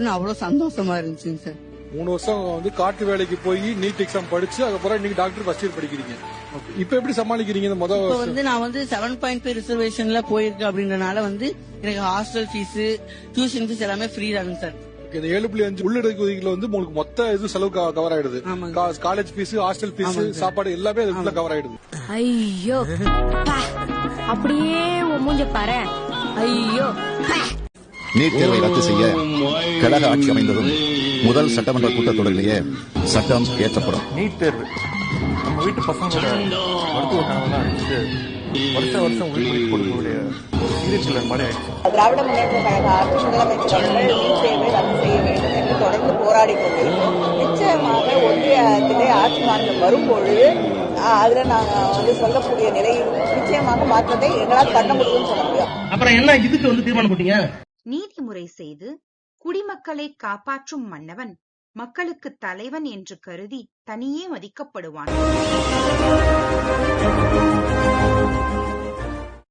அப்படின்னு அவ்வளவு சந்தோஷமா இருந்துச்சுங்க சார். 3 வருஷம் காட்டு வேலைக்கு போய் நீட் எக்ஸாம் படிச்சு அதுக்கப்புறம் இன்னைக்கு டாக்டர் ஃபர்ஸ்ட் இயர் படிக்கிறீங்க. இப்ப எப்படி சமாளிக்கிறீங்க? நான் 7.5 ரிசர்வேஷன்ல போயிருக்கேன் அப்படின்றனால எனக்கு ஹாஸ்டல் ஃபீஸ், டியூஷன் ஃபீஸ் எல்லாமே ஃப்ரீ தாங்க சார். இந்த 7.5 உள்ளடக்குதிகள் உங்களுக்கு மொத்த இது செலவு கவர் ஆயிடுது. காலேஜ் ஃபீஸ், ஹாஸ்டல் ஃபீஸ், சாப்பாடு எல்லாமே அதுக்குள்ள கவர் ஆயிடுது. ஐயோ அப்படியே மூஞ்ச பாரு. ஐயோ நீட் தேர்வை ரத்து செய்ய கழக ஆட்சி அமைந்ததும் முதல் சட்டமன்ற கூட்டத்தொடரிலேயே சட்டம் ஏற்றப்படும். நீட் தேர்வு நம்ம வீட்டு பசங்களோட மருத்துவ கனவெல்லாம் அடிச்சுட்டு வருஷம் உயிர் கொடுக்கக்கூடிய சீரியல் மாதிரி ஆயிடுச்சு. திராவிட முன்னேற்ற கழக ஆட்சி முதலமைச்சர் அவர்கள் நீட் தேர்வை ரத்து செய்ய வேண்டும் என்று தொடர்ந்து போராடி கொண்டிருக்கோம். நிச்சயமாக ஒன்றியத்திலே ஆட்சி மாற்றம் வரும்பொழுது அதுல நாங்க சொல்லக்கூடிய நிலையில் நிச்சயமாக மாற்றத்தை எங்களால் பண்ண முடியும்னு சொல்ல முடியும். அப்புறம் என்ன இதுக்கு தீர்மானம் போட்டீங்க? நீதிமுறை செய்து குடிமக்களை காப்பாற்றும் மன்னவன் மக்களுக்கு தலைவன் என்று கருதி தனியே மதிக்கப்படுவான்.